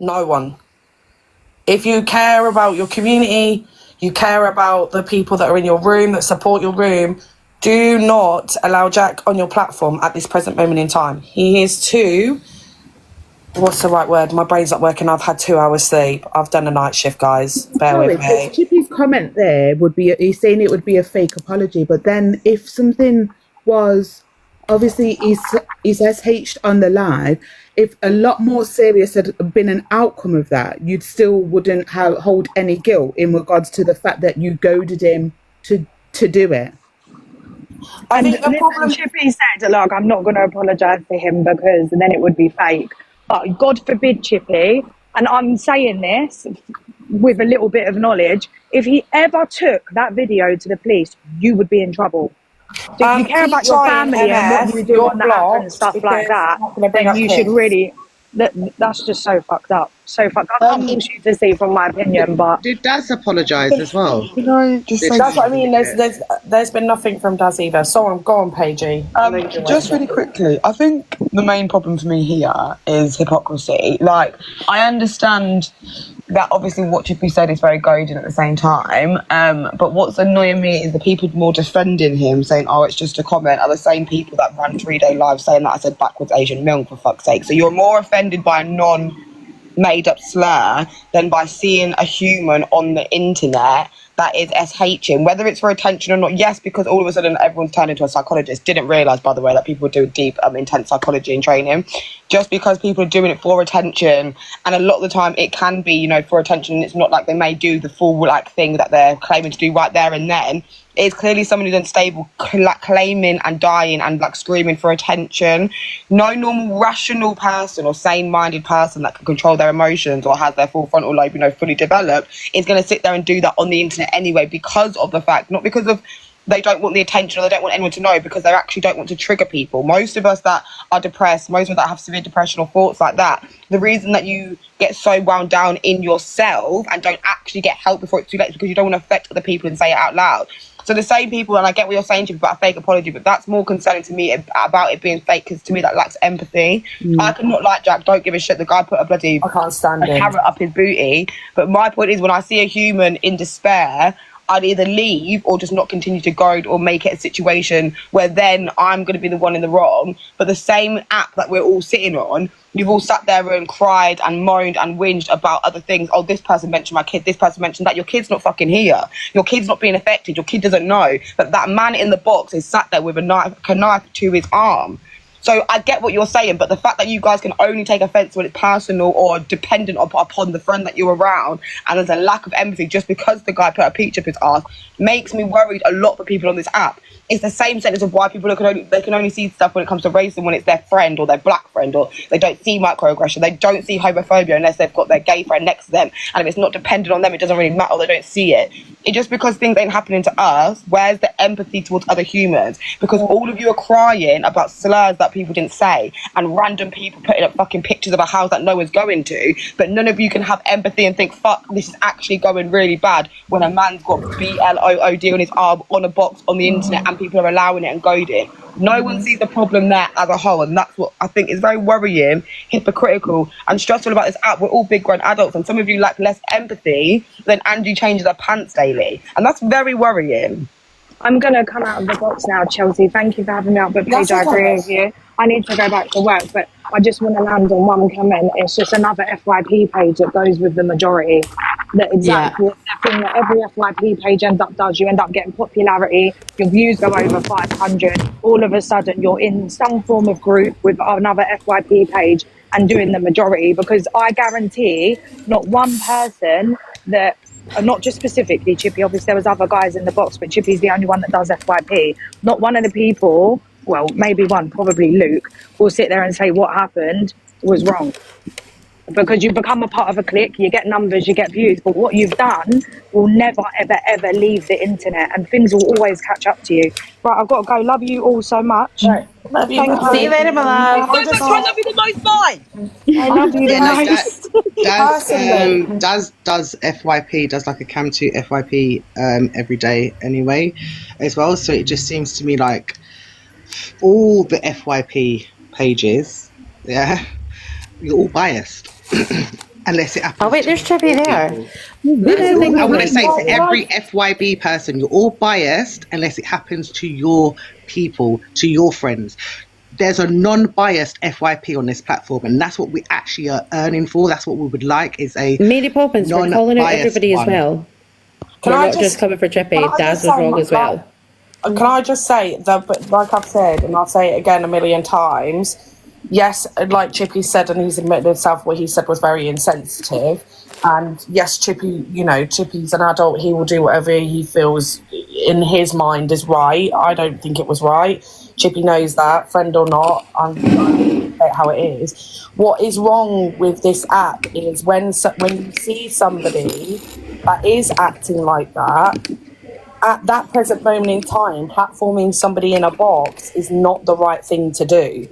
No one. If you care about your community, you care about the people that are in your room, that support your room, do not allow Jack on your platform at this present moment in time. He is too... What's the right word? My brain's not working. I've had 2 hours sleep. I've done a night shift, guys. Bear with me. Chippy's comment there would be, he's saying it would be a fake apology, but then if something was, obviously he's SH'd on the live, if a lot more serious had been an outcome of that, you'd still wouldn't hold any guilt in regards to the fact that you goaded him to do it. I think the problem... Chippy said, look, I'm not going to apologise to him because then it would be fake. But God forbid, Chippy, and I'm saying this with a little bit of knowledge, if he ever took that video to the police, you would be in trouble. So if you care about your family and what you do on the app and stuff like that, then you should really... That's just so fucked up. So fucked up. I can't force you to see from my opinion, but... Did Daz apologise as well? That's what I mean. There's been nothing from Daz either. So go on, Paigey. Just really quickly, I think the main problem for me here is hypocrisy. Like, I understand that obviously what Chippy said is very goading at the same time, but what's annoying me is the people more defending him, saying, oh, it's just a comment, are the same people that ran 3-day live saying that I said backwards Asian milk, for fuck's sake. So you're more offended by a non-made up slur than by seeing a human on the internet that is SHing, whether it's for attention or not. Yes, because all of a sudden everyone's turned into a psychologist. Didn't realise, by the way, that people were doing deep, intense psychology and training. Just because people are doing it for attention, and a lot of the time it can be, for attention. It's not like they may do the full thing that they're claiming to do right there and then. It's clearly someone who's unstable, claiming and dying and screaming for attention. No normal, rational person or sane-minded person that can control their emotions or has their full frontal lobe, fully developed, is going to sit there and do that on the internet anyway, because of the fact, not because of they don't want the attention or they don't want anyone to know, because they actually don't want to trigger people. Most of us that are depressed, most of us that have severe depression or thoughts like that, the reason that you get so wound down in yourself and don't actually get help before it's too late is because you don't want to affect other people and say it out loud. So the same people, and I get what you're saying to me about a fake apology, but that's more concerning to me about it being fake, because to me that lacks empathy. I could not like Jack, don't give a shit. The guy put a bloody carrot up his booty. But my point is, when I see a human in despair, I'd either leave or just not continue to goad or make it a situation where then I'm going to be the one in the wrong. But the same app that we're all sitting on, you've all sat there and cried and moaned and whinged about other things. Oh, this person mentioned my kid, this person mentioned that. Your kid's not fucking here. Your kid's not being affected. Your kid doesn't know. But that man in the box is sat there with a knife to his arm. So I get what you're saying, but the fact that you guys can only take offence when it's personal or dependent upon the friend that you're around, and there's a lack of empathy just because the guy put a peach up his ass, makes me worried a lot for people on this app. It's the same sentence of why people can only see stuff when it comes to racism when it's their friend or their black friend, or they don't see microaggression, they don't see homophobia unless they've got their gay friend next to them, and if it's not dependent on them, it doesn't really matter, they don't see it. It's just because things ain't happening to us, where's the empathy towards other humans? Because all of you are crying about slurs that people didn't say, and random people putting up fucking pictures of a house that no one's going to, but none of you can have empathy and think, fuck, this is actually going really bad, when a man's got BLOOD on his arm on a box on the internet and people are allowing it and goading. No one sees the problem there as a whole, and that's what I think is very worrying, hypocritical and stressful about this app. We're all big grown adults, and some of you lack less empathy than Angie changes her pants daily, and that's very worrying. I'm going to come out of the box now, Chelsea. Thank you for having me out, but Paige, I agree with you. I need to go back to work, but I just want to land on one comment. It's just another FYP page that goes with the majority. The thing that every FYP page does. You end up getting popularity, your views go over 500. All of a sudden, you're in some form of group with another FYP page and doing the majority, because I guarantee not one person that, not just specifically Chippy, obviously there was other guys in the box, but Chippy's the only one that does FYP. Not one of the people, well, maybe one, probably Luke, will sit there and say what happened was wrong. Because you become a part of a clique, you get numbers, you get views, but what you've done will never, ever, ever leave the internet, and things will always catch up to you. Right, I've got to go. Love you all so much. Right. Love you. See you later, my love. I love you the most, bye. I love you the most. Does FYP, does like a Cam2 FYP every day anyway as well. So it just seems to me like all the FYP pages, you're all biased. unless it happens. Oh wait, there's Chippy there. I want to say to every FYB person, you're all biased unless it happens to your people, to your friends. There's a non-biased FYP on this platform, and that's what we actually are earning for. That's what we would like, is a Mary Poppins, we're calling out everybody as well. We're not just coming for Chippy. Daz was wrong as well. Can I just say that, like I've said, and I'll say it again a million times, yes, like Chippy said, and he's admitted himself, what he said was very insensitive. And yes, Chippy, you know, Chippy's an adult. He will do whatever he feels in his mind is right. I don't think it was right. Chippy knows that, friend or not. I'm how it is. What is wrong with this app is when you see somebody that is acting like that, at that present moment in time, platforming somebody in a box is not the right thing to do.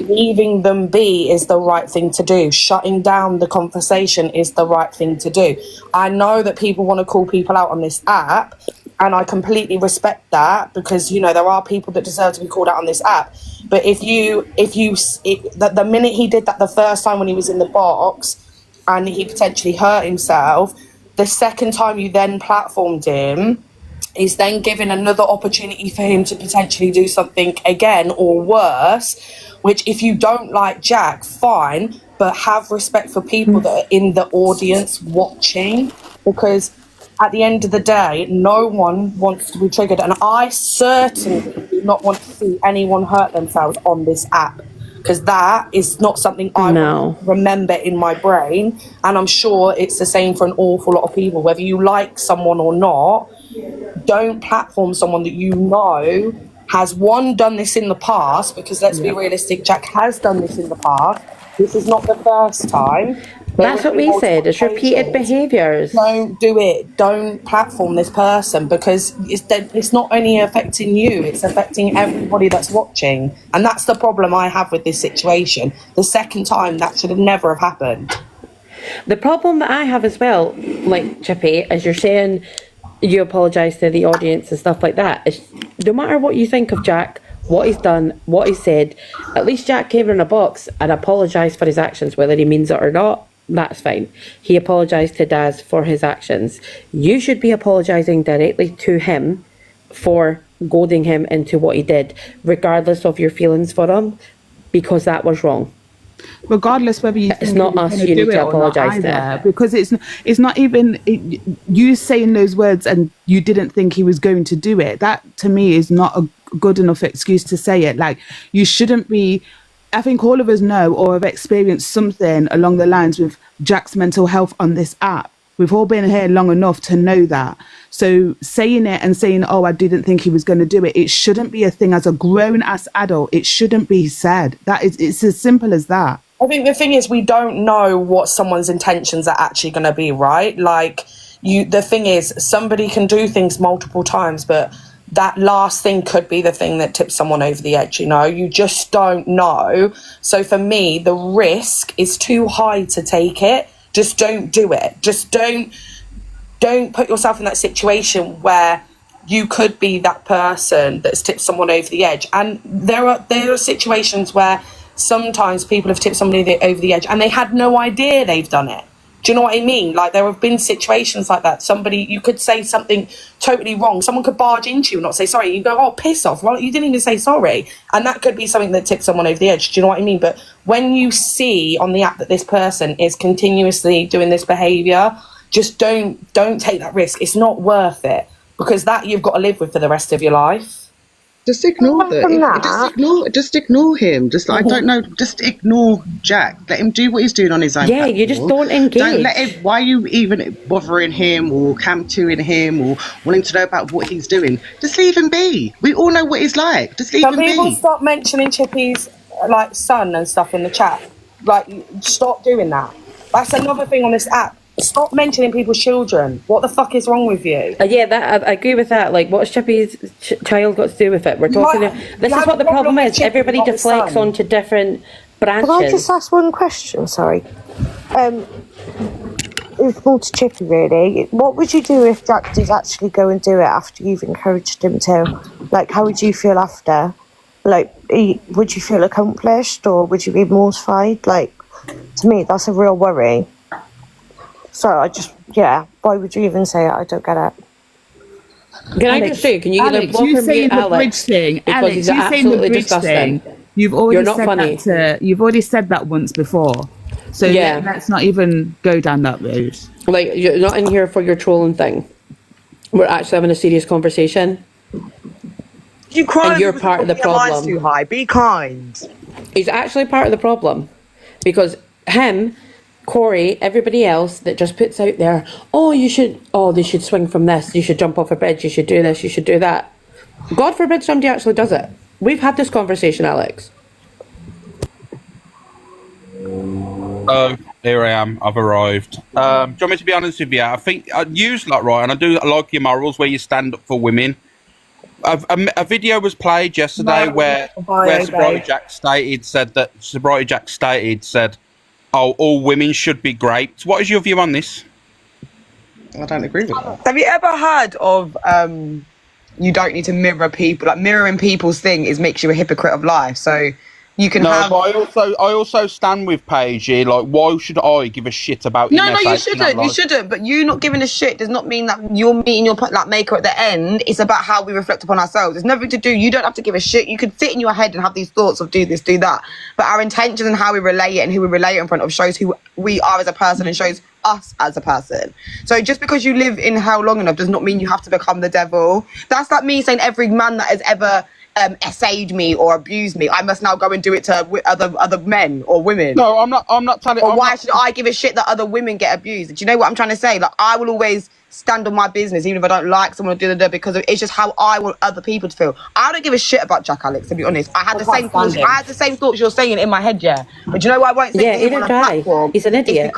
Leaving them be is the right thing to do. Shutting down the conversation is the right thing to do. I know that people want to call people out on this app, and I completely respect that, because, you know, there are people that deserve to be called out on this app. But the minute he did that the first time when he was in the box and he potentially hurt himself, the second time you then platformed him, is then given another opportunity for him to potentially do something again or worse, which if you don't like Jack, fine, but have respect for people that are in the audience watching, because at the end of the day, no one wants to be triggered, and I certainly do not want to see anyone hurt themselves on this app, because that is not something I remember in my brain, and I'm sure it's the same for an awful lot of people, whether you like someone or not. Don't platform someone that you know has done this in the past, because let's be realistic, Jack has done this in the past. This is not the first time. That's what we said, it's repeated behaviours. Don't do it. Don't platform this person, because it's not only affecting you, it's affecting everybody that's watching. And that's the problem I have with this situation. The second time, that should have never have happened. The problem that I have as well, like Chippy, as you're saying, you apologise to the audience and stuff like that, is no matter what you think of Jack, what he's done, what he said, at least Jack came in a box and apologised for his actions, whether he means it or not. That's fine. He apologised to Daz for his actions. You should be apologising directly to him for goading him into what he did, regardless of your feelings for him, because that was wrong. Regardless whether you it's not us you need to apologise to, because it's not even you saying those words and you didn't think he was going to do it. That to me is not a good enough excuse to say it. Like, you shouldn't be. I think all of us know or have experienced something along the lines with Jack's mental health on this app. We've all been here long enough to know that. So saying it and saying, oh, I didn't think he was going to do it, it shouldn't be a thing. As a grown-ass adult, it shouldn't be said. It's as simple as that. I think the thing is, we don't know what someone's intentions are actually going to be, right? Like, the thing is, somebody can do things multiple times, but that last thing could be the thing that tips someone over the edge, you know? You just don't know. So for me, the risk is too high to take it. Just don't do it. Just don't put yourself in that situation where you could be that person that's tipped someone over the edge. And there are situations where sometimes people have tipped somebody over the edge and they had no idea they've done it. Do you know what I mean? Like, there have been situations like that. You could say something totally wrong. Someone could barge into you and not say sorry. You go, oh, piss off. Well, you didn't even say sorry. And that could be something that tips someone over the edge. Do you know what I mean? But when you see on the app that this person is continuously doing this behaviour, just don't take that risk. It's not worth it, because that you've got to live with for the rest of your life. Just ignore Just ignore him. Just, I don't know. Just ignore Jack. Let him do what he's doing on his own. Yeah, you just don't engage. Don't let him. Why are you even bothering him or cam-2ing him or wanting to know about what he's doing? Just leave him be. We all know what he's like. Just leave him be. People stop mentioning Chippy's like son and stuff in the chat. Like, stop doing that. That's another thing on this app. Stop mentioning people's children. What the fuck is wrong with you? Yeah, I agree with that. Like, what's Chippy's child got to do with it? We're talking. This is what the problem is. Chippy, everybody deflects onto different branches. Can I just ask one question? Sorry. It's more to Chippy, really. What would you do if Jack did actually go and do it after you've encouraged him to? Like, how would you feel after? Like, would you feel accomplished or would you be mortified? Like, to me, that's a real worry. So I just, why would you even say it? I don't get it. Can I just say, can you either Alex, block you or saying mute the bridge Alex? thing. Because Alex, he's you saying the absolutely bridge disgusting. thing. You've already You're not said funny. you've already said that once before. So Yeah. let's not even go down that road. Like, you're not in here for your trolling thing. We're actually having a serious conversation. You cry And you're because part of the your BMI is problem. too high. Be kind. He's actually part of the problem. Because him, Corey, everybody else that just puts out there, they should swing from this, you should jump off a bridge, you should do this, you should do that. God forbid somebody actually does it. We've had this conversation, Alex. Oh, here I am. I've arrived. Do you want me to be honest with you? I think you lot right, and I like your morals where you stand up for women. A video was played yesterday where Sobriety Jack said, "Oh, all women should be raped." What is your view on this? I don't agree with that. Have you ever heard of you don't need to mirror people? Like mirroring people's thing makes you a hypocrite of life. So you can have. But I also stand with Paige here. Like, why should I give a shit about? No, you shouldn't. You shouldn't. But you not giving a shit does not mean that you're meeting your maker at the end. It's about how we reflect upon ourselves. It's nothing to do. You don't have to give a shit. You could sit in your head and have these thoughts of do this, do that. But our intentions and how we relate it and who we relate in front of shows who we are as a person and shows us as a person. So just because you live in hell long enough does not mean you have to become the devil. That's like me saying every man that has ever essayed me or abused me, I must now go and do it to other men or women. No, I'm not telling. Or why should I give a shit that other women get abused? Do you know what I'm trying to say? Like, I will always stand on my business, even if I don't like someone to do because it's just how I want other people to feel. I don't give a shit about Jack Alex, to be honest. I had the same thoughts. I had the same thoughts you're saying in my head, yeah. But do you know why I won't say him on a platform? He's an idiot.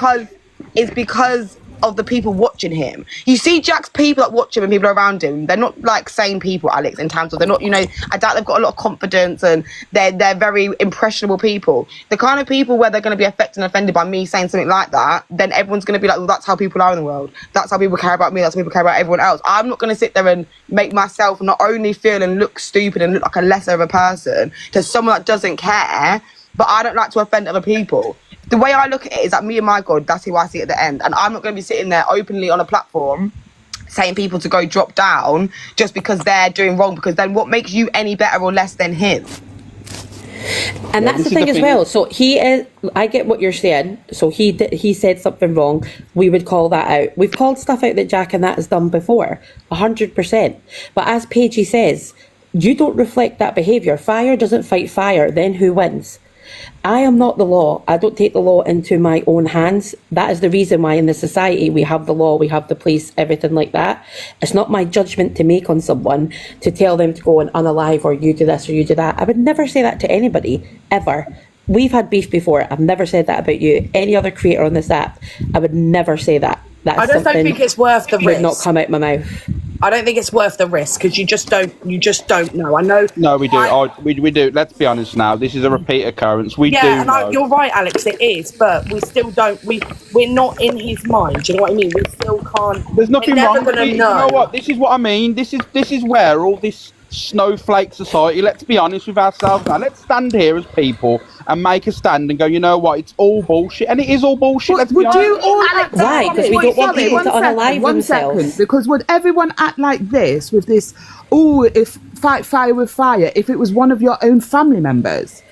It's because of the people watching him. You see Jack's people that watch him and people around him, they're not like sane people, Alex, in terms of they're not, I doubt they've got a lot of confidence and they're very impressionable people. The kind of people where they're going to be affected and offended by me saying something like that, then everyone's going to be like, well, that's how people are in the world. That's how people care about me. That's how people care about everyone else. I'm not going to sit there and make myself not only feel and look stupid and look like a lesser of a person to someone that doesn't care, but I don't like to offend other people. The way I look at it is that me and my God, that's who I see at the end. And I'm not going to be sitting there openly on a platform saying people to go drop down just because they're doing wrong, because then what makes you any better or less than him? And that's the thing as well. So I get what you're saying. So he said something wrong. We would call that out. We've called stuff out that Jack and that has done before, 100%. But as Paigey says, you don't reflect that behaviour. Fire doesn't fight fire. Then who wins? I am not the law. I don't take the law into my own hands. That is the reason why in the society we have the law, we have the police, everything like that. It's not my judgment to make on someone to tell them to go and unalive or you do this or you do that. I would never say that to anybody, ever. We've had beef before. I've never said that about you. Any other creator on this app, I would never say that. I just don't think it's worth the risk. Would not come out my mouth. I don't think it's worth the risk because you just don't know. I know. No, we do. We do. Let's be honest now. This is a repeat occurrence. We do. Yeah, you're right, Alex. It is, but we still don't. We're not in his mind. Do you know what I mean? We still can't. There's nothing wrong. You know what? This is what I mean. This is where all this snowflake society. Let's be honest with ourselves now. Let's stand here as people and make a stand and go, you know what? It's all bullshit, and it is all bullshit. Let's be honest. Would you all act Why? Because we don't want people to unalive themselves. Because would everyone act like this with this? If fight fire with fire, if it was one of your own family members.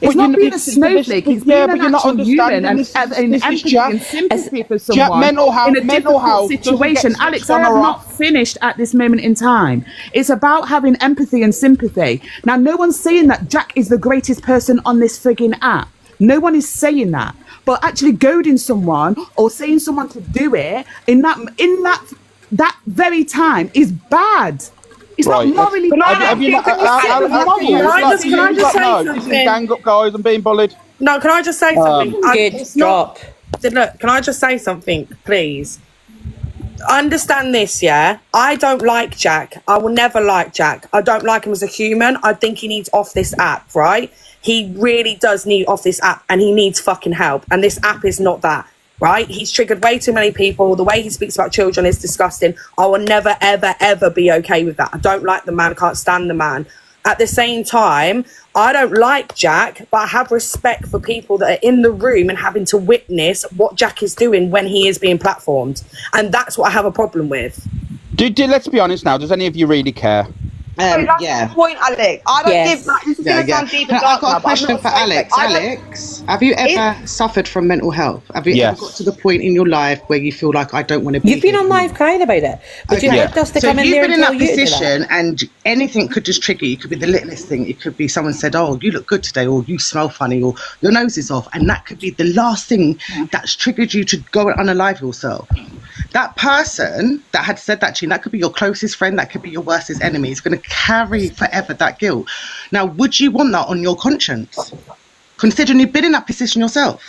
It's not being a snowflake. It's being an actual human and empathy and sympathy for someone mental health, in a difficult situation. Alex, I have not finished at this moment in time. It's about having empathy and sympathy. Now, no one's saying that Jack is the greatest person on this frigging app. No one is saying that. But actually goading someone or saying someone to do it in that very time is bad. It's not morally. Can I just say something? Gang up, guys. I'm being bullied. No, can I just say something? Stop. Look, can I just say something, please? Understand this, yeah? I don't like Jack. I will never like Jack. I don't like him as a human. I think he needs off this app, right? He really does need off this app, and he needs fucking help. And this app is not that. Right? He's triggered way too many people. The way he speaks about children is disgusting. I will never, ever, ever be okay with that. I don't like the man. I can't stand the man. At the same time, I don't like Jack, but I have respect for people that are in the room and having to witness what Jack is doing when he is being platformed. And that's what I have a problem with. Let's be honest now. Does any of you really care? That's Yeah. the point, Alex. I don't give. Like, this is going to sound deep and dark. I've got a now, but I'm question not for a snowflake. Alex. Alex, have you ever suffered from mental health? Have you Yes. ever got to the point in your life where you feel like I don't want to be You've been here on anymore? live crying about it, but you Okay. want us to So come if in you've there been and in tell that you to do position that. and anything could just trigger you, it could be the littlest thing. It could be someone said, "Oh, you look good today," or "You smell funny," or "Your nose is off," and that could be the last thing that's triggered you to go and unalive yourself. That person that had said that to you, that could be your closest friend, that could be your worstest enemy. It's going to carry forever that guilt. Now, would you want that on your conscience, considering you've been in that position yourself?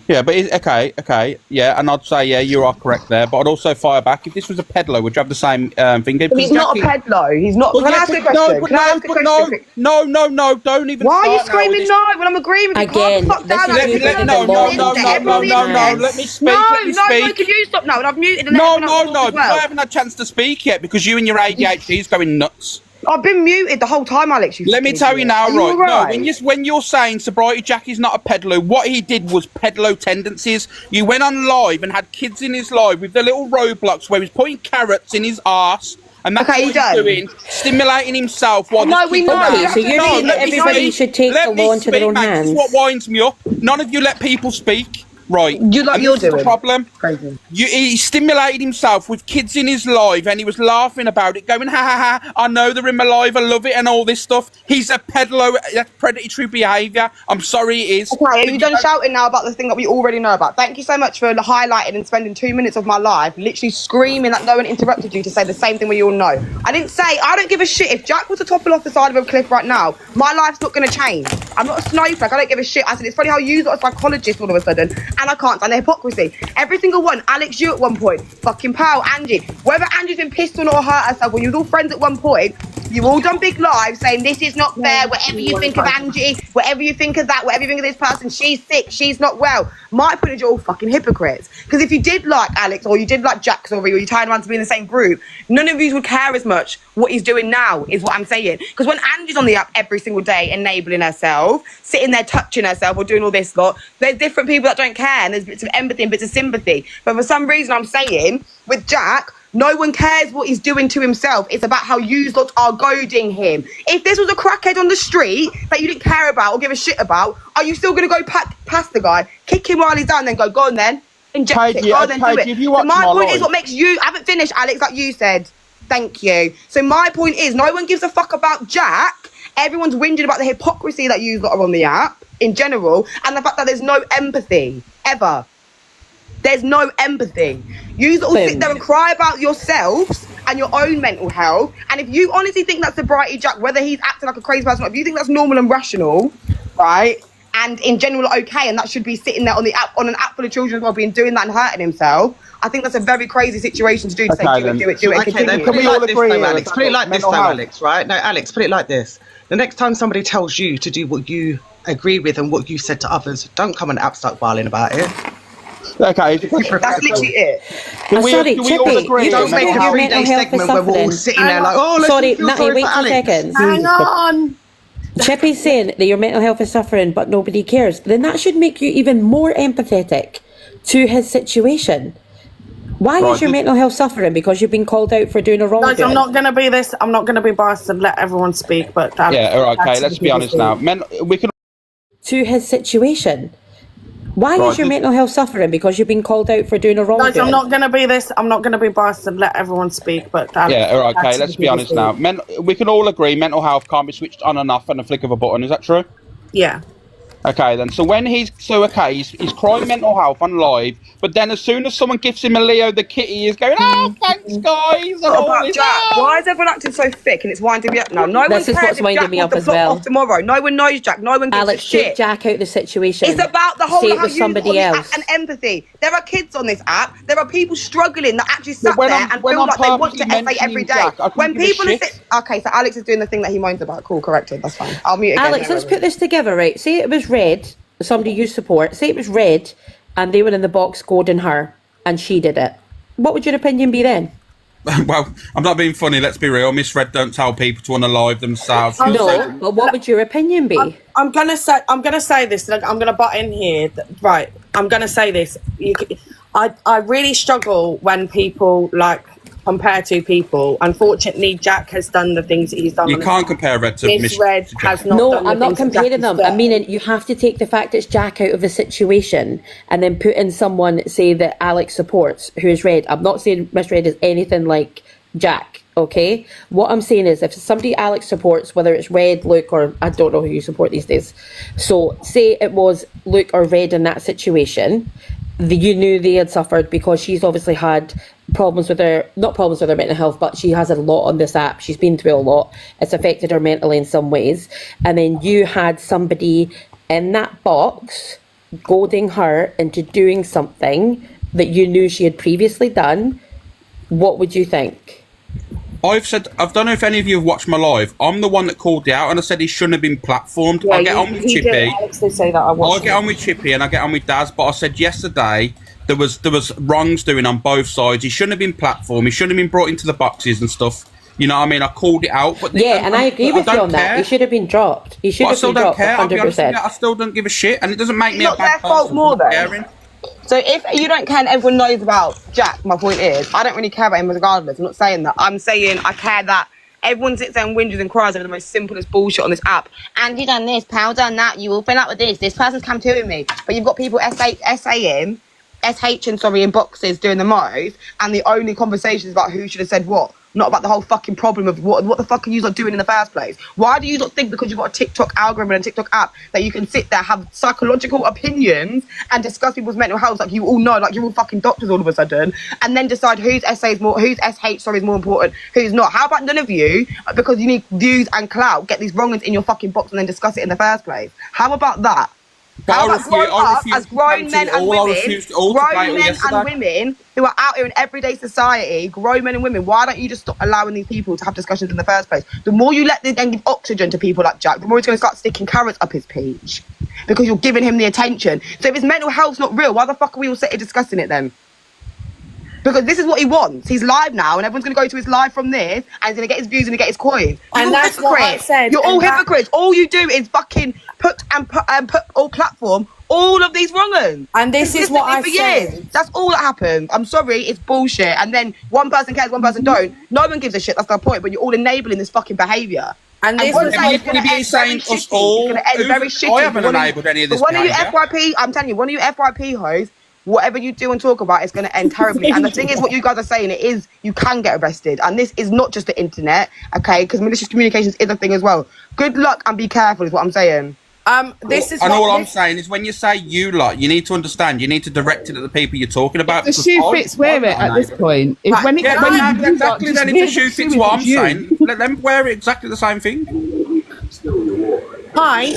Yeah, but okay, yeah, and I'd say you are correct there. But I'd also fire back if this was a peddler. Would you have the same thing? He's not a peddler. He's not. Well, Can I yeah, ask a but question? Can I ask a but question? no, don't even. Why are you start now with screaming this. no when I'm agreeing with you? Again, Calm the fuck this down. is Alex. you You're getting not the law listening into to your everything own he hands. Let me speak. No, let me no, speak. could you stop now? And I've muted and let No, everyone else talk as because I well. haven't had a chance to speak yet because you and your ADHD is going nuts. I've been muted the whole time, Alex. Let me tell you now, Are you right? all No, when you're saying Sobriety Jack is not a peddler, what he did was peddler tendencies. You went on live and had kids in his live with the little Roblox where he's putting carrots in his arse. And that's Okay, what he's doing, stimulating himself while No, there's we kids know. around. Okay, so you're saying that let me everybody speak. should take Let the me law into their speak, own mate. hands? This is what winds me up. None of you let people speak. Right. You like and you're this is the doing. problem. Crazy. He stimulated himself with kids in his live and he was laughing about it, going, ha ha ha, I know they're in my live, I love it, and all this stuff. He's a peddler, that's predatory behaviour. I'm sorry it is. Okay, are you done shouting now about the thing that we already know about? Thank you so much for highlighting and spending 2 minutes of my life literally screaming that no one interrupted you to say the same thing we all know. I didn't say, I don't give a shit. If Jack was to topple off the side of a cliff right now, my life's not going to change. I'm not a snowflake, I don't give a shit. I said, it's funny how you got a psychologist all of a sudden, and I can't stand the hypocrisy. Every single one, Alex, you at one point, fucking pal, Angie. Whether Angie's been pissed on or hurt herself, when you was all friends at one point, you've all done big lives saying this is not fair, whatever you think of Angie, whatever you think of that, whatever you think of this person, she's sick, she's not well. My point is you're all fucking hypocrites. Because if you did like Alex or you did like Jack, sorry, or you turned around to be in the same group, none of you would care as much what he's doing now, is what I'm saying. Because when Angie's on the app every single day enabling herself, sitting there touching herself or doing all this lot, there's different people that don't care and there's bits of empathy and bits of sympathy. But for some reason I'm saying, with Jack, no one cares what he's doing to himself. It's about how you lot are goading him. If this was a crackhead on the street that you didn't care about or give a shit about, are you still going to go past the guy, kick him while he's down, then go on then, inject it, go on then do it. So my point is what makes you, I haven't finished, Alex, like you said. Thank you. So my point is, no one gives a fuck about Jack. Everyone's whinging about the hypocrisy that you lot are on the app in general, and the fact that there's no empathy, ever. There's no empathy. You all sit there and cry about yourselves and your own mental health. And if you honestly think that's Sobriety Jack, whether he's acting like a crazy person, or if you think that's normal and rational, right, and in general okay, and that should be sitting there on the app, on an app full of children as well, being doing that and hurting himself, I think that's a very crazy situation to do. To say, do it, and Okay, then continue. put it like this though, Alex. Put it like this though, Alex, right? No, Alex, put it like this. The next time somebody tells you to do what you agree with and what you said to others, don't come and app start whiling about it. Okay, that's literally it. Sorry, Chippy, you don't make a 3-day segment where we're all sitting there like, oh, let's sorry, feel Natty, sorry wait for 2 Alex. seconds. Hang on. Chippy's saying that your mental health is suffering, but nobody cares. Then that should make you even more empathetic to his situation. Why is your mental health suffering? Because you've been called out for doing a wrong. Guys, I'm not going to be this. I'm not going to be biased and let everyone speak. But yeah, all right, okay. Let's be honest now. We can. To his situation. Why is your mental health suffering? Because you've been called out for doing a wrong. Guys, I'm not going to be this. I'm not going to be biased and let everyone speak. But yeah, all right, okay. Let's be honest now. We can all agree mental health can't be switched on and off on a flick of a button. Is that true? Yeah. Okay, then. So when he's crying mental health on live, but then as soon as someone gives him a Leo the kitty, he's going, oh, thanks, guys. What about Jack? Why is everyone acting so thick and it's winding me up now? No one cares if Jack wants to flop off tomorrow. No one knows Jack. No one gives Alex, a shit. take Jack out of the situation. It's about the whole Say it how with you somebody on this else. app and empathy. There are kids on this app. There are people struggling that actually sat when there I'm- and when feel I'm like they want to purposely essay every day. mentioning Jack, I couldn't When give a people are shit. okay, so Alex is doing the thing that he moans about. Cool, corrected. That's fine. I'll mute again. Alex, let's put this together, right? Say it was Red, somebody you support. Say it was Red, and they were in the box goading her, and she did it. What would your opinion be then? Well, I'm not being funny. Let's be real. Misread don't tell people to unalive themselves. No, but what would your opinion be? I'm gonna say this. Like, I'm gonna butt in here. Right. I'm gonna say this. I really struggle when people like compare two people. Unfortunately, Jack has done the things that he's done. You can't compare Red to Misread has not. No, done the I'm not things that comparing Jack them. has I done. mean, you have to take the fact it's Jack out of a situation and then put in someone, say, that Alex supports, who is Red. I'm not saying Misread is anything like Jack, okay? What I'm saying is, if somebody Alex supports, whether it's Red, Luke, or I don't know who you support these days, so say it was Luke or Red in that situation, you knew they had suffered because she's obviously had problems with her, not problems with her mental health, but she has a lot on this app. She's been through a lot. It's affected her mentally in some ways. And then you had somebody in that box goading her into doing something that you knew she had previously done. What would you think? I don't know if any of you have watched my live. I'm the one that called it out and I said he shouldn't have been platformed. Yeah, I get on with he Chippy. did. Alex did say that. I get on with Chippy and I get on with Daz, but I said yesterday there was wrongs doing on both sides. He shouldn't have been platformed. He shouldn't have been brought into the boxes and stuff. You know what I mean? I called it out. But yeah, and I agree with you on that. He should have been dropped. He should have been dropped 100%. I still don't give a shit, and it doesn't make me a bad their person. fault more though. Caring. So if you don't care and everyone knows about Jack, my point is, I don't really care about him regardless. I'm not saying that. I'm saying I care that everyone sits there and whinges and cries over the most simplest bullshit on this app. And you done this, Pal done that, you will fill out with this person's come to me. But you've got people SHing in boxes doing the most, and the only conversation is about who should have said what, not about the whole fucking problem of what the fuck are you not doing in the first place. Why do you not think because you've got a TikTok algorithm and a TikTok app that you can sit there, have psychological opinions and discuss people's mental health like you all know, like you're all fucking doctors all of a sudden, and then decide whose SH is more important, who's not? How about none of you, because you need views and clout, get these wrong-uns in your fucking box and then discuss it in the first place? How about that? How about grown up as grown men and women who are out here in everyday society, grown men and women, why don't you just stop allowing these people to have discussions in the first place? The more you let them then give oxygen to people like Jack, the more he's going to start sticking carrots up his peach, because you're giving him the attention. So if his mental health's not real, why the fuck are we all sitting discussing it then? Because this is what he wants. He's live now, and everyone's going to go to his live from this, and he's going to get his views and get his coins. And that's what I said. You're all hypocrites. All you do is fucking put all platform all of these wrong-uns. And this is what I said. Years. That's all that happens. I'm sorry, it's bullshit. And then one person cares, one person don't. No one gives a shit. That's the point. But you're all enabling this fucking behaviour. And this is saying us all. I haven't enabled any of this. One of you FYP, I'm telling you, one of you FYP hosts, whatever you do and talk about is going to end terribly. And the thing is, what you guys are saying, it is, you can get arrested. And this is not just the internet, okay? Because malicious communications is a thing as well. Good luck and be careful is what I'm saying. I'm saying is when you say you lot, you need to understand, you need to direct it at the people you're talking about. The shoe fits wear it at this point. If when exactly, then if the shoe fits what I'm saying, let them wear it exactly the same thing. Hi.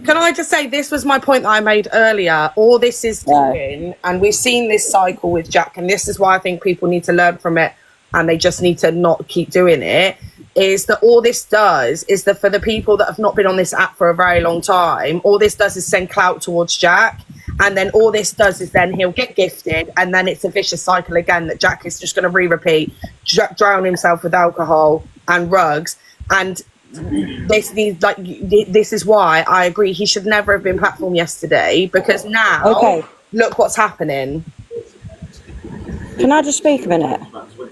Can I just say, this was my point that I made earlier. All this is doing, and we've seen this cycle with Jack, and this is why I think people need to learn from it, and they just need to not keep doing it, is that all this does is that for the people that have not been on this app for a very long time, all this does is send clout towards Jack, and then all this does is then he'll get gifted, and then it's a vicious cycle again that Jack is just going to re-repeat, drown himself with alcohol and rugs, and this is why I agree he should never have been platformed yesterday, because now look what's happening. Can I just speak a minute?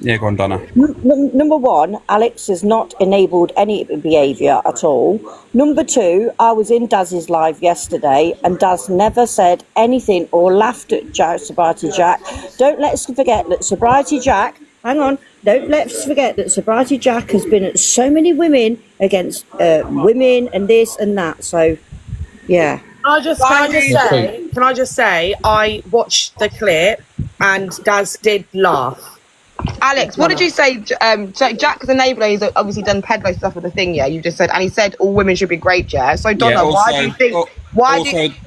Yeah, go on, Donna. Number one, Alex has not enabled any behaviour at all. Number two, I was in Daz's live yesterday and Daz never said anything or laughed at Sobriety Jack. Don't let's forget that Sobriety Jack, don't let's forget that Sobriety Jack has been at so many women against women and this and that. So, yeah. Can I just say, I watched the clip and Daz did laugh. Alex, what did you say? Jack's enabler, he's obviously done pedo stuff with the thing, yeah? You just said, and he said all women should be raped, yeah? So, Donna, why do you think...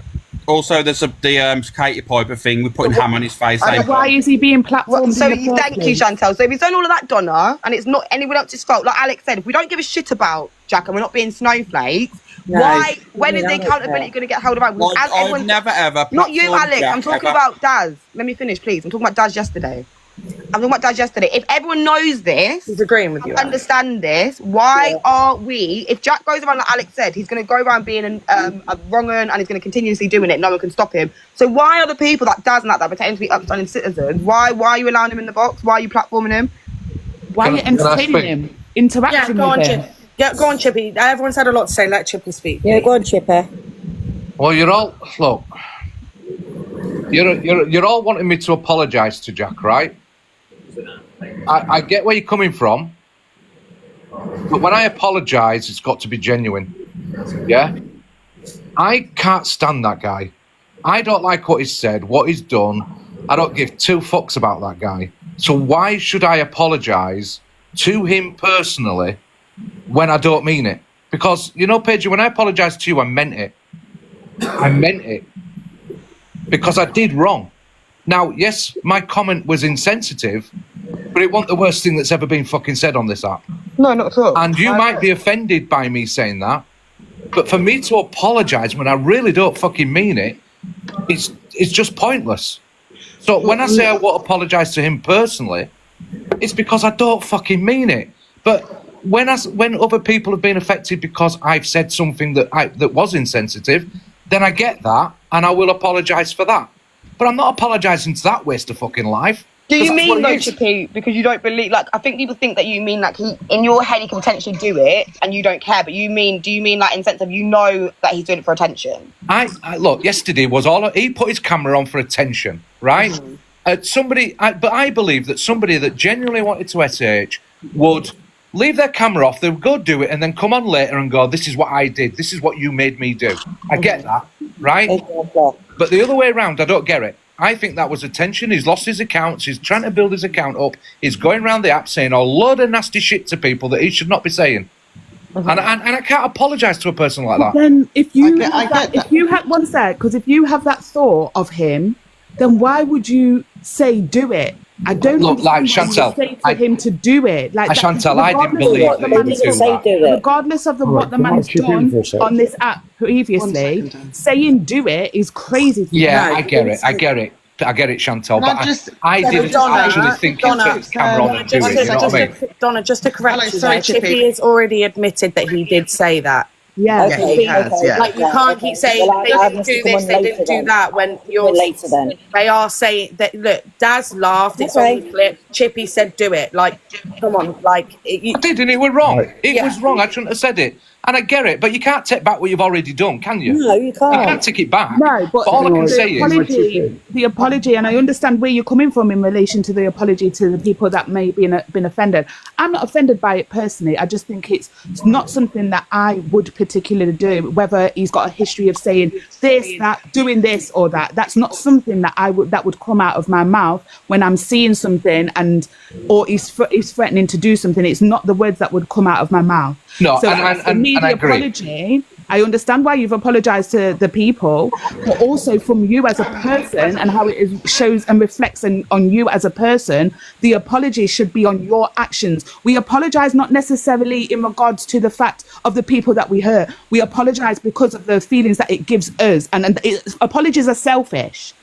Also, there's the Katie Piper thing. We're putting ham on his face. Why is he being platformed? Thank you, Chantel. So if he's done all of that, Donna, and it's not anyone else's fault, like Alex said, if we don't give a shit about Jack and we're not being snowflakes, when is the accountability going to get held about? I've never ever. Not you, Alex. Jack, I'm talking about Daz. Let me finish, please. I'm talking about Daz yesterday. I'm talking about Daz yesterday. If everyone knows this, He's agreeing with you. understand this, why are we, if Jack goes around like Alex said, he's going to go around being a wrong un and he's going to continuously doing it, no one can stop him. So why are the people that Daz and that pretend to be upstanding citizens, why are you allowing him in the box? Why are you platforming him? Why are you entertaining him? Interacting with him? Go on, Chippy. Everyone's had a lot to say. Let Chippy speak. Yeah, go on, Chippy. Well, you're all look. You're all wanting me to apologise to Jack, right? I get where you're coming from, but when I apologise, it's got to be genuine. Yeah, I can't stand that guy. I don't like what he's said, what he's done. I don't give two fucks about that guy. So why should I apologise to him personally when I don't mean it? Because, you know, Paige, when I apologised to you, I meant it. I meant it. Because I did wrong. Now, yes, my comment was insensitive, but it wasn't the worst thing that's ever been fucking said on this app. No, not at all. And you might be offended by me saying that, but for me to apologise when I really don't fucking mean it, it's just pointless. So when I say I won't apologise to him personally, it's because I don't fucking mean it. But when other people have been affected because I've said something that was insensitive, then I get that and I will apologise for that. But I'm not apologising to that waste of fucking life. Do you mean though, Chippy, because you don't believe, like, I think people think that you mean like he, in your head, he can potentially do it and you don't care, but do you mean like in sense of you know that he's doing it for attention? I look, yesterday was he put his camera on for attention, right? Mm-hmm. But I believe that somebody that genuinely wanted to SH would leave their camera off, they would go do it and then come on later and go, this is what I did, this is what you made me do. I get that, right? But the other way around, I don't get it. I think that was attention. He's lost his accounts. He's trying to build his account up. He's going around the app saying a load of nasty shit to people that he should not be saying. And I can't apologise to a person like that. Then if you have one sec, because if you have that thought of him, then why would you say do it? I don't look like Chantal. Say to him to do it. Like Chantal, I didn't believe that he would do that. Regardless of what the man has done on this app previously, saying do it is crazy. Yeah, I get it, Chantal. But I didn't actually think he took his camera on and do it. You know what I mean? Donna, just to correct you, Chippy has already admitted that he did say that. Yeah, he has, yeah. Like, you can't keep saying they didn't do this, they didn't do that when you're later then. They are saying that, look, Daz laughed, it's on the clip, Chippy said do it. Like, come on, like... I did, and it was wrong. It was wrong, I shouldn't have said it. And I get it, but you can't take back what you've already done, can you? No, you can't. You can't take it back. No, but all I can say is... The apology, and I understand where you're coming from in relation to the apology to the people that may be been offended. I'm not offended by it personally. I just think it's not something that I would particularly do, whether he's got a history of saying this, that, doing this or that. That's not something that would come out of my mouth when I'm seeing something or he's threatening to do something. It's not the words that would come out of my mouth. No, so and I agree. Apology, I understand why you've apologized to the people, but also from you as a person and how it shows and reflects on you as a person, the apology should be on your actions. We apologize not necessarily in regards to the fact of the people that we hurt. We apologize because of the feelings that it gives us. And apologies are selfish.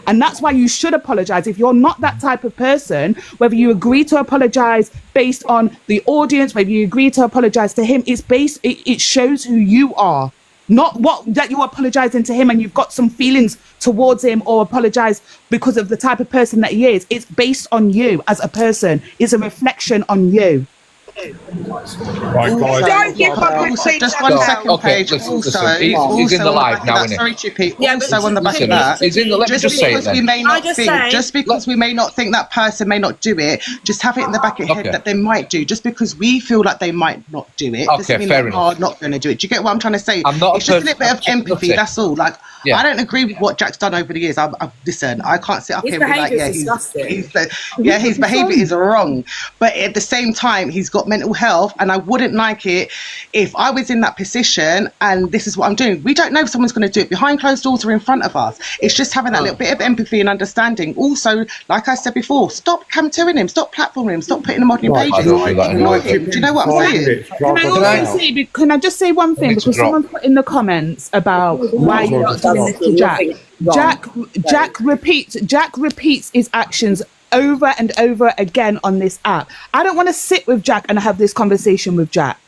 And that's why you should apologize. If you're not that type of person, whether you agree to apologize based on the audience, whether you agree to apologize to him, it shows who you are. Not that you're apologizing to him and you've got some feelings towards him or apologize because of the type of person that he is. It's based on you as a person. It's a reflection on you. Right, don't give just one second, Paige. Listen, he's in the live now, isn't he? Sorry, Chippy. Also on the back of that, he's in the. Let me just say it then. Just because we may not think that person may not do it, just have it in the back of your head that they might do. Just because we feel like they might not do it, doesn't mean they are not going to do it. Do you get what I'm trying to say? It's just a little bit of empathy. That's all. Like, I don't agree with what Jack's done over the years. Listen, I can't sit up here and be like, his behaviour is wrong. But at the same time, he's got mental health, and I wouldn't like it if I was in that position and this is what I'm doing. We don't know if someone's going to do it behind closed doors or in front of us. It's just having that little bit of empathy and understanding. Also, like I said before, stop campaigning him, stop platforming him, stop putting him on your pages. Ignore him. Do you know what I'm saying? Can I just say one thing? Because someone put in the comments about why you're not doing this to Jack. Jack repeats his actions over and over again on this app. I don't want to sit with Jack and have this conversation with Jack.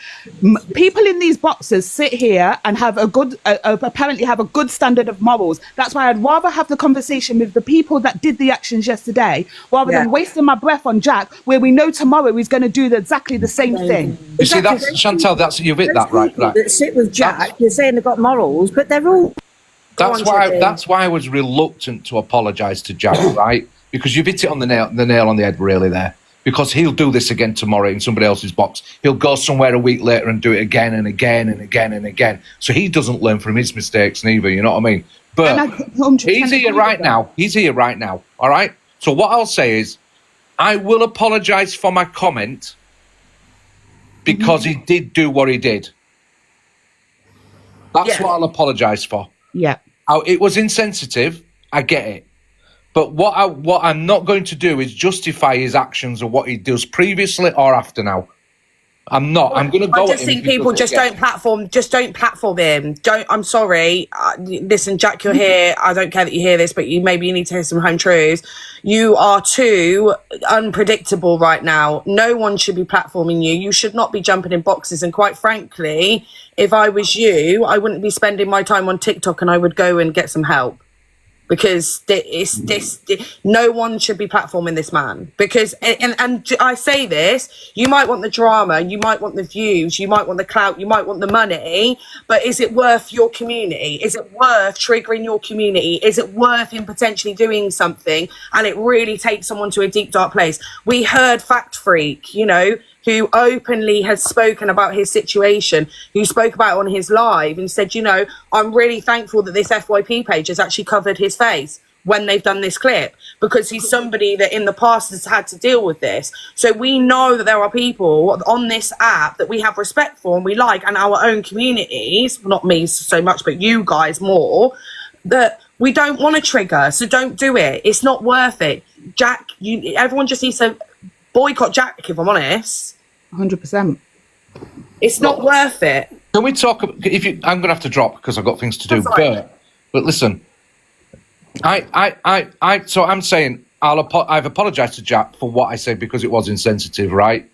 People in these boxes sit here and have apparently have a good standard of morals. That's why I'd rather have the conversation with the people that did the actions yesterday, rather than wasting my breath on Jack, where we know tomorrow he's going to do exactly the same thing. You see, that's Chantal. You've hit that right. That sit with Jack, you're saying they've got morals, but they're all. That's why I was reluctant to apologise to Jack, right? Because you've hit it on the nail on the head, really, there. Because he'll do this again tomorrow in somebody else's box. He'll go somewhere a week later and do it again and again and again and again. So he doesn't learn from his mistakes neither, you know what I mean? But he's here right now. He's here right now, all right? So what I'll say is, I will apologise for my comment because he did do what he did. That's what I'll apologise for. Yeah. It was insensitive. I get it. But what I'm not going to do is justify his actions or what he does previously or after now. I'm not. I'm going to go. I just think people just don't platform. Just don't platform him. Don't. I'm sorry. Listen, Jack, you're here. I don't care that you hear this, but maybe you need to hear some home truths. You are too unpredictable right now. No one should be platforming you. You should not be jumping in boxes. And quite frankly, if I was you, I wouldn't be spending my time on TikTok, and I would go and get some help. Because no one should be platforming this man. Because, and I say this, you might want the drama, you might want the views, you might want the clout, you might want the money, but is it worth your community? Is it worth triggering your community? Is it worth him potentially doing something and it really takes someone to a deep, dark place? We heard Fact Freak, you know, who openly has spoken about his situation, who spoke about it on his live and said, you know, I'm really thankful that this FYP page has actually covered his face when they've done this clip, because he's somebody that in the past has had to deal with this. So we know that there are people on this app that we have respect for and we like, and our own communities, not me so much, but you guys more, that we don't want to trigger. So don't do it. It's not worth it. Jack, everyone just needs to boycott Jack, if I'm honest. 100%. It's not worth it. Can we talk? I'm going to have to drop because I've got things to do. But listen, so I'm saying I've apologised to Jack for what I said because it was insensitive, right?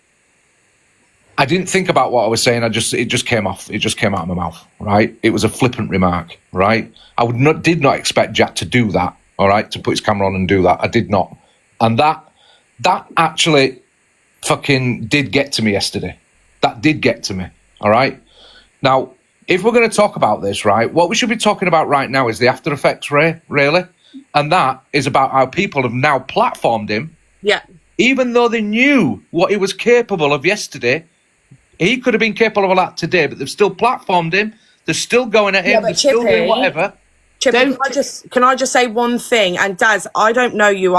I didn't think about what I was saying. It just came off. It just came out of my mouth, right? It was a flippant remark, right? I did not expect Jack to do that, all right? To put his camera on and do that. I did not, and that actually fucking did get to me yesterday. That did get to me, all right? Now, if we're going to talk about this, right, what we should be talking about right now is the after effects, really. And that is about how people have now platformed him. Yeah. Even though they knew what he was capable of yesterday, he could have been capable of that today, but they've still platformed him. They're still going at him. They're still doing whatever. Chippy, can I just say one thing? And Daz, I don't know you.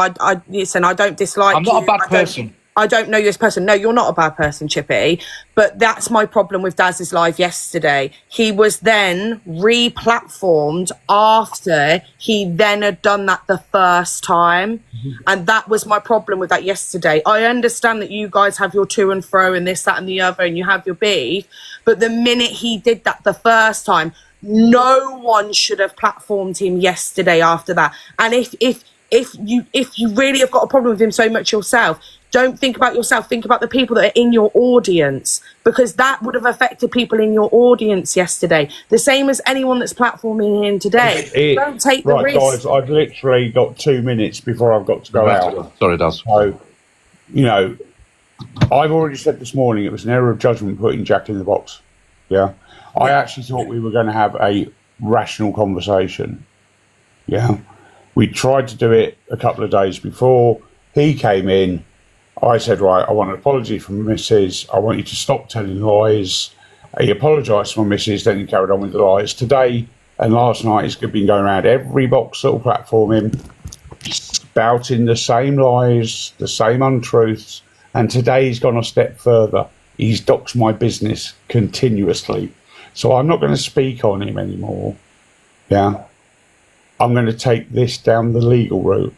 Listen, I don't dislike you. I'm not a bad person. I don't know you as a person. No, you're not a bad person, Chippy. But that's my problem with Daz's live yesterday. He was then re-platformed after he then had done that the first time. And that was my problem with that yesterday. I understand that you guys have your to and fro and this, that and the other, and you have your beef. But the minute he did that the first time, no one should have platformed him yesterday after that. And if you really have got a problem with him so much yourself, don't think about yourself, think about the people that are in your audience, because that would have affected people in your audience yesterday. The same as anyone that's platforming him today. Don't take the risk. Right, guys, I've literally got 2 minutes before I've got to go out. Sorry, Daz. So, you know, I've already said this morning it was an error of judgment putting Jack in the box. Yeah. I actually thought we were going to have a rational conversation. Yeah. We tried to do it a couple of days before. He came in. I said, right, I want an apology from Mrs. I want you to stop telling lies. He apologised for my Mrs. Then he carried on with the lies. Today and last night, he's been going around every box that will platform him, spouting the same lies, the same untruths. And today he's gone a step further. He's doxed my business continuously. So I'm not going to speak on him anymore. Yeah. I'm going to take this down the legal route.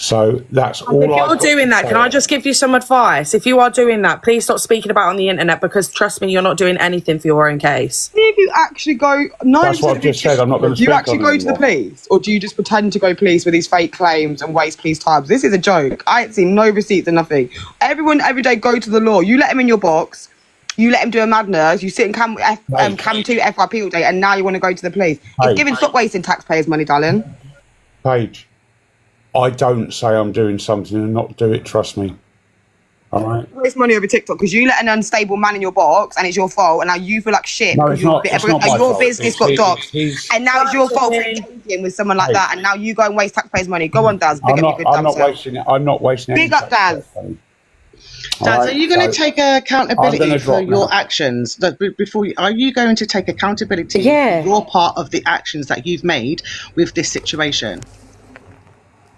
So that's all. If you're doing that, can I just give you some advice? If you are doing that, please stop speaking about it on the internet, because trust me, you're not doing anything for your own case. If you actually go, That's what I've just said. I'm not going to do you speak actually on go it to the anymore. police, or do you just pretend to go police with these fake claims and waste police time? This is a joke. I ain't seen no receipts and nothing. Everyone every day go to the law. You let him in your box. You let him do a madness. You sit in cam 2 FYP all day, and now you want to go to the police. It's giving, stop wasting taxpayers' money, darling. Paige, I don't say I'm doing something and not do it. Trust me. All right. Waste money over TikTok because you let an unstable man in your box, and it's your fault, and now you feel like shit. No, because it's not. It's not my your fault. business got docked, and now it's your fault for engaging with someone like that, and now you go and waste taxpayers' money. Go on, Daz. I'm not wasting it. I'm not wasting it. Big up, Daz. Daz, are you going to take accountability for your actions? Are you going to take accountability for your part of the actions that you've made with this situation?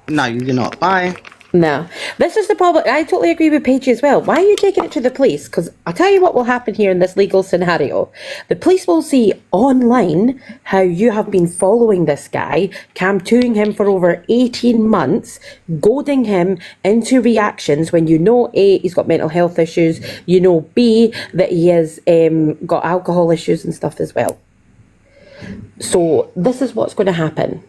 No, you're not. Bye. No, this is the problem. I totally agree with Paige as well. Why are you taking it to the police? Because I'll tell you what will happen here in this legal scenario. The police will see online how you have been following this guy, cam-2ing him for over 18 months, goading him into reactions when you know A, he's got mental health issues, you know B, that he has got alcohol issues and stuff as well. So this is what's going to happen.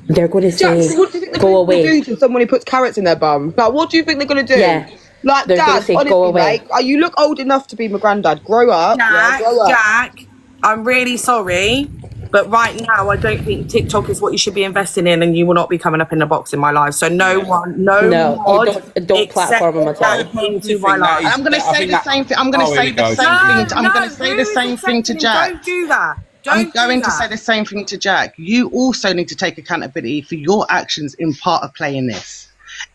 They're going to say, Jax, what do you think they're go going to away. do to someone who puts carrots in their bum? Like, what do you think they're going to do? Yeah. Like, They're gonna Dad, say, honestly, go away. mate, you look old enough to be my granddad. Grow up. Grow up. Jack, I'm really sorry, but right now I don't think TikTok is what you should be investing in, and you will not be coming up in the box in my life. So no, don't platform them at all. Into my life. I'm going to say the same thing. I'm going to say the same thing. I'm going to say the same thing to Jack. Don't do that. I'm going to say the same thing to Jack. You also need to take accountability for your actions in part of play in this.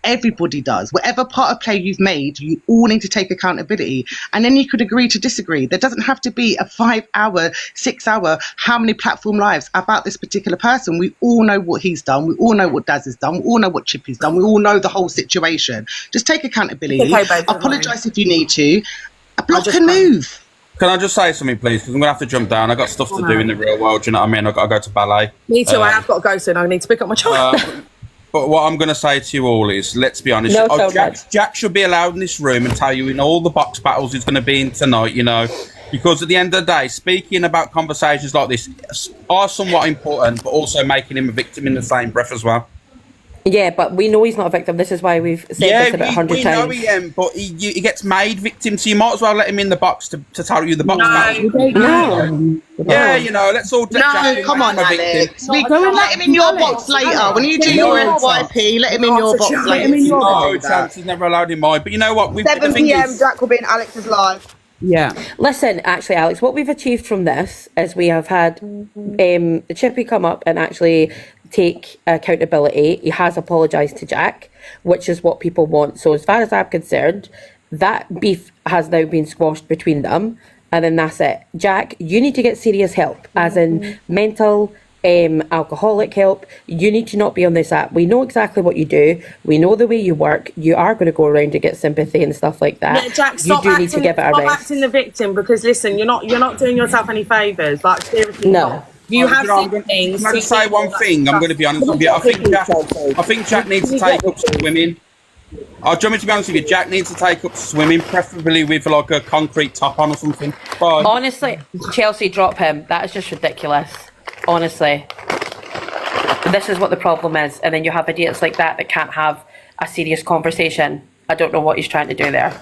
Everybody does. Whatever part of play you've made, you all need to take accountability. And then you could agree to disagree. There doesn't have to be a 5-hour, 6-hour, how many platform lives about this particular person. We all know what he's done. We all know what Daz has done. We all know what Chippy's done. We all know the whole situation. Just take accountability. Apologise if you need to. Block and move. Can I just say something, please? Because I'm going to have to jump down. I've got stuff to do in the real world. Do you know what I mean? I've got to go to ballet. Me too. I have got to go soon. I need to pick up my child. But what I'm going to say to you all is, let's be honest. Jack should be allowed in this room and tell you in all the box battles he's going to be in tonight, you know. Because at the end of the day, speaking about conversations like this are somewhat important, but also making him a victim in the same breath as well. Yeah, but we know he's not a victim. This is why we've said this about 100 times. Yeah, we know he but he gets made victim, so you might as well let him in the box to tell you the box. No. Yeah, you know, let's all... come on, Alex. We go and let him in your box later. When you do your FYP, let him in your box later. No, Chance's never allowed in mine. But you know what? 7 p.m, Jack will be in Alex's live. Yeah. Listen, actually, Alex, what we've achieved from this is we have had the Chippy come up and actually take accountability. He has apologised to Jack, which is what people want. So as far as I'm concerned, that beef has now been squashed between them, and then that's it. Jack, you need to get serious help, as in mental, alcoholic help. You need to not be on this app. We know exactly what you do. We know the way you work. You are going to go around to get sympathy and stuff like that. Yeah, Jack, stop acting the victim, because listen, you're not doing yourself any favours. Like, seriously. No. You have things. Can I just say one thing? I'm going to be honest with you. I think Jack needs to take up swimming. Do you want me to be honest with you? Jack needs to take up swimming, preferably with like a concrete top on or something. Bye. Honestly, Chelsea, drop him. That is just ridiculous. Honestly. This is what the problem is. And then you have idiots like that can't have a serious conversation. I don't know what he's trying to do there.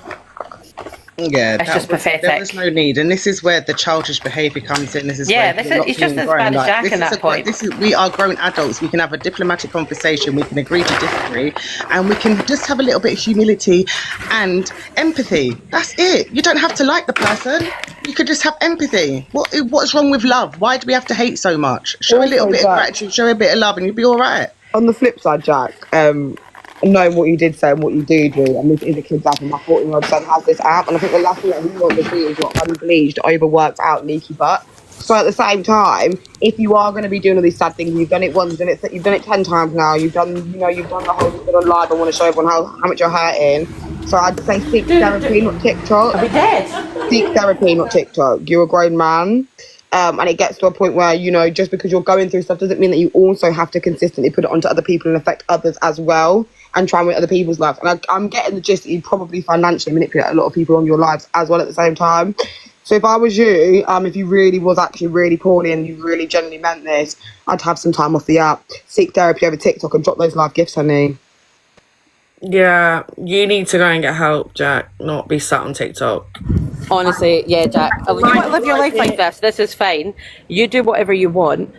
Yeah, it's just pathetic. There was no need, and this is where the childish behaviour comes in. This is he's just as bad as Jack in that point. We are grown adults. We can have a diplomatic conversation. We can agree to disagree, and we can just have a little bit of humility and empathy. That's it. You don't have to like the person. You could just have empathy. What's wrong with love? Why do we have to hate so much? Show a little bit of gratitude. Show a bit of love, and you'll be all right. On the flip side, Jack, knowing what you did say and what you do, and this is a kid's app, and my 14-year-old son has this app, and I think the last thing that he wants to see is your unbleached, overworked out, leaky butt. So at the same time, if you are going to be doing all these sad things, you've done it once, you've done it 10 times now, you've done the whole thing on live, I want to show everyone how much you're hurting. So I'd say seek therapy, not TikTok. Are we dead? Seek therapy, not TikTok. You're a grown man. And it gets to a point where, you know, just because you're going through stuff doesn't mean that you also have to consistently put it onto other people and affect others as well. and try and win other people's lives. And I'm getting the gist that you probably financially manipulate a lot of people on your lives as well at the same time. So if I was you, if you really was actually really poorly and you really genuinely meant this, I'd have some time off the app, seek therapy over TikTok and drop those live gifts, honey. Yeah, you need to go and get help, Jack, not be sat on TikTok. Honestly, yeah, Jack. You want to live your life like this. This is fine. You do whatever you want,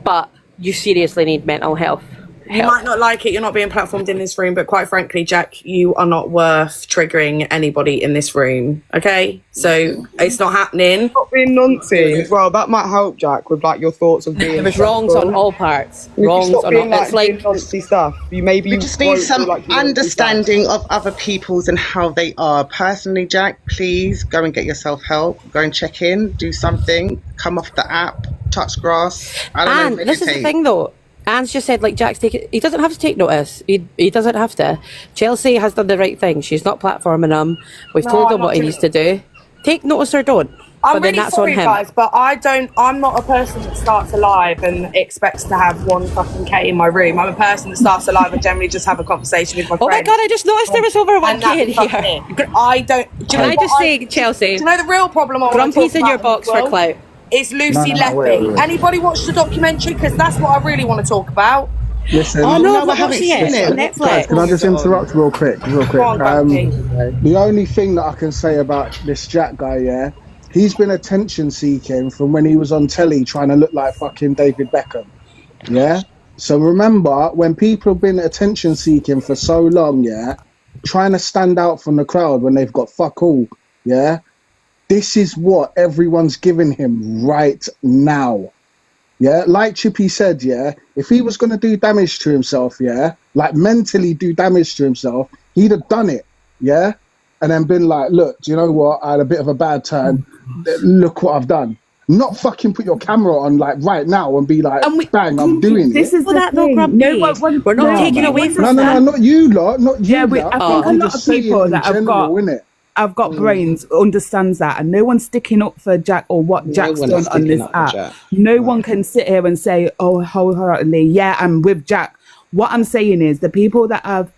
but you seriously need mental health. You might not like it, you're not being platformed in this room, but quite frankly, Jack, you are not worth triggering anybody in this room, okay? So it's not happening. Stop being nonsense. Well, that might help, Jack, with like your thoughts of being. There's wrongs on all parts. Wrongs on all. It's like nonsense stuff. You just need some understanding of other people's and how they are. Personally, Jack, please go and get yourself help. Go and check in. Do something. Come off the app. Touch grass. I don't know. And this is the thing, though. Anne's just said, like, Jack's taking... He doesn't have to take notice. He doesn't have to. Chelsea has done the right thing. She's not platforming him. We've told him what he needs to do. Take notice or don't. I'm really sorry, guys, but I'm not a person that starts a live and expects to have 1 fucking K in my room. I'm a person that starts a live and generally just have a conversation with my friends. Oh my God, I just noticed there was over 1K in here. I don't... Can I just say, Chelsea... Do you know the real problem? Grumpy's in your box for clout. It's Lucy Leppy. Anybody watch the documentary? Because that's what I really want to talk about. Listen, I haven't seen it. Netflix. Can I just interrupt real quick? The only thing that I can say about this Jack guy, yeah, he's been attention seeking from when he was on telly trying to look like fucking David Beckham. Yeah? So remember, when people have been attention seeking for so long, yeah, trying to stand out from the crowd when they've got fuck all, yeah, this is what everyone's giving him right now. Yeah, like Chippy said, yeah, if he was going to do damage to himself, yeah, like mentally do damage to himself, he'd have done it, yeah, and then been like, look, do you know what? I had a bit of a bad turn. Look what I've done. Not fucking put your camera on like right now and be like, bang, I'm doing this it. Is the thing. No, we're not taking away from that. No, not you lot, not you. Yeah, I think a lot of people that have got brains understands that, and no one's sticking up for Jack or what Jack's done on this app. No one can sit here and say, oh, wholeheartedly, yeah, I'm with Jack. What I'm saying is the people that have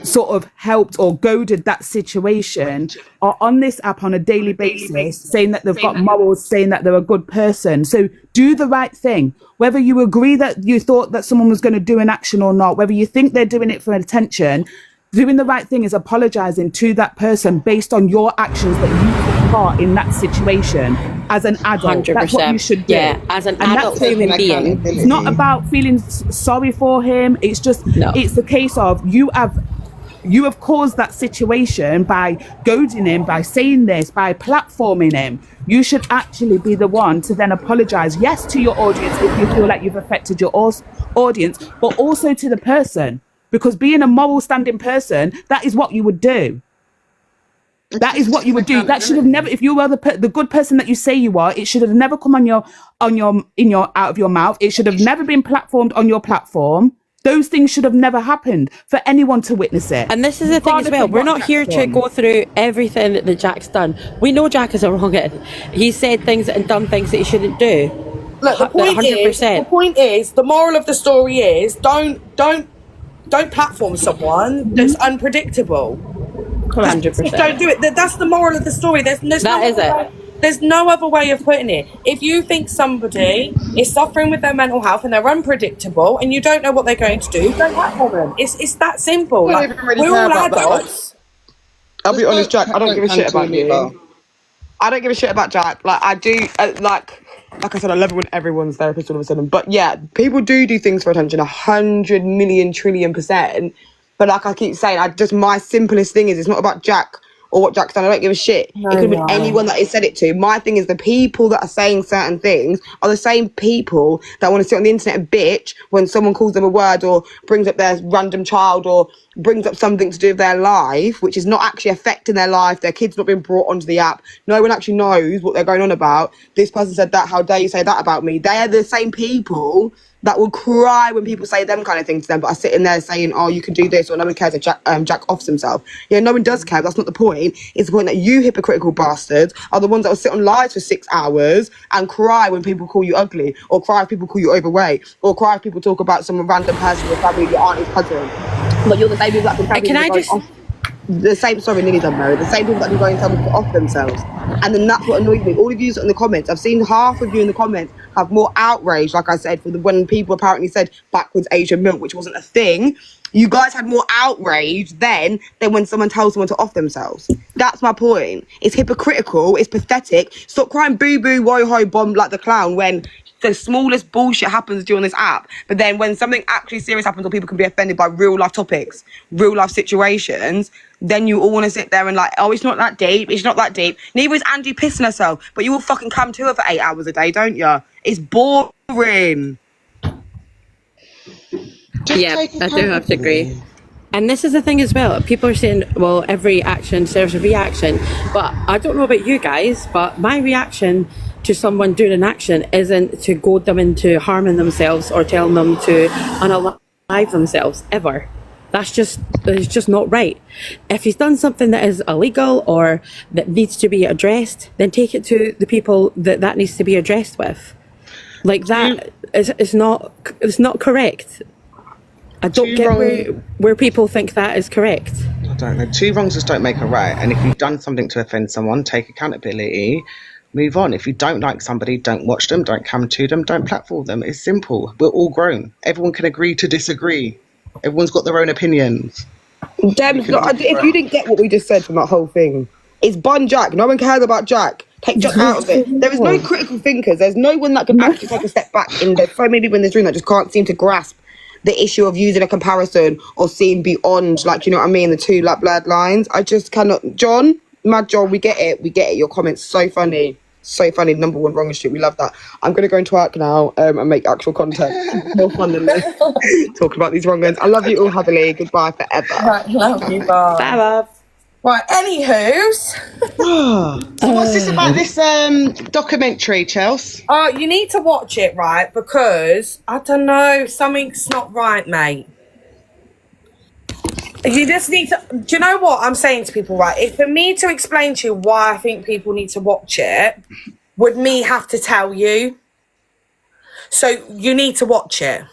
sort of helped or goaded that situation are on this app on a daily basis saying that they've got morals, saying that they're a good person. So do the right thing. Whether you agree that you thought that someone was going to do an action or not, whether you think they're doing it for attention, doing the right thing is apologizing to that person based on your actions that you took part in that situation as an adult. 100%. That's what you should do. Yeah, as an adult human being. It's not about feeling sorry for him. It's just, it's the case of you have caused that situation by goading him, by saying this, by platforming him. You should actually be the one to then apologize, yes, to your audience if you feel like you've affected your audience, but also to the person. Because being a moral standing person, that is what you would do. That is what you would do. That should have never, if you were the good person that you say you are, it should have never come out of your mouth. It should have never been platformed on your platform. Those things should have never happened for anyone to witness it. And this is the thing as well. We're not here to go through everything that Jack's done. We know Jack is a wrong'un. He's said things and done things that he shouldn't do. Look, the point is, the moral of the story is, don't platform someone that's unpredictable. 100%. Don't do it. That's the moral of the story. There's no other way of putting it. If you think somebody is suffering with their mental health and they're unpredictable and you don't know what they're going to do, don't platform them. It's that simple. Like, we're all adults. I'll be honest, Jack, I don't give a shit about you. I don't give a shit about Jack. Like, I do, like I said, I love it when everyone's therapist all of a sudden. But yeah, people do things for attention, 100 million trillion %. But like I keep saying, my simplest thing is it's not about Jack or what Jack's done. I don't give a shit. It could have been anyone that he said it to. My thing is the people that are saying certain things are the same people that want to sit on the internet and bitch when someone calls them a word or brings up their random child or brings up something to do with their life, which is not actually affecting their life. Their kid's not being brought onto the app. No one actually knows what they're going on about. This person said that. How dare you say that about me? They are the same people that will cry when people say them kind of things to them, but are sitting there saying, oh, you can do this, or no one cares if Jack offs himself. Yeah, no one does care. That's not the point. It's the point that you hypocritical bastards are the ones that will sit on lives for 6 hours and cry when people call you ugly, or cry if people call you overweight, or cry if people talk about some random person in your family, your auntie's cousin. But you're the same people that can tell Can I people to just... go off. The same, sorry, nearly done, Mary. The same people that can go and tell people to off themselves. And then that's what annoys me. All of you in the comments, I've seen half of you in the comments have more outrage, like I said, when people apparently said backwards Asian milk, which wasn't a thing. You guys had more outrage then than when someone tells someone to off themselves. That's my point. It's hypocritical. It's pathetic. Stop crying boo-boo, wo-ho, bomb like the clown when the smallest bullshit happens during this app. But then when something actually serious happens or people can be offended by real life topics, real life situations, then you all want to sit there and like, oh, it's not that deep. It's not that deep. Neither is Angie pissing herself. But you will fucking come to her for 8 hours a day, don't you? It's boring. Yeah, I do have to agree. And this is the thing as well. People are saying, well, every action serves a reaction. But I don't know about you guys, but my reaction to someone doing an action isn't to goad them into harming themselves or telling them to unalive themselves, ever. That's just not right. If he's done something that is illegal or that needs to be addressed, then take it to the people that needs to be addressed with. Like that is not correct. I don't get where people think that is correct. I don't know. 2 wrongs just don't make a right. And if you've done something to offend someone, take accountability, move on. If you don't like somebody, don't watch them, don't come to them, don't platform them. It's simple. We're all grown. Everyone can agree to disagree. Everyone's got their own opinions. If you didn't get what we just said from that whole thing, it's bun Jack. No one cares about Jack. Take Jack out of it. There is no critical thinkers. There's no one that can actually take a step back. There's so many people in this room that just can't seem to grasp the issue of using a comparison or seeing beyond, like, you know what I mean, the two like blurred lines. I just cannot. John, Mad John, we get it. Your comments so funny. So funny. Number 1 wrong as shit. We love that. I'm gonna go into work now and make actual content. More fun than this. Talking about these wrong ones. I love you all heavily. Goodbye forever. Right, love you, bye. Bye, love. Right, anywho's. So what's this about this documentary, Chelsea? Oh, you need to watch it, right? Because, I don't know, something's not right, mate. You just need to... Do you know what I'm saying to people, right? If for me to explain to you why I think people need to watch it, would me have to tell you? So, you need to watch it.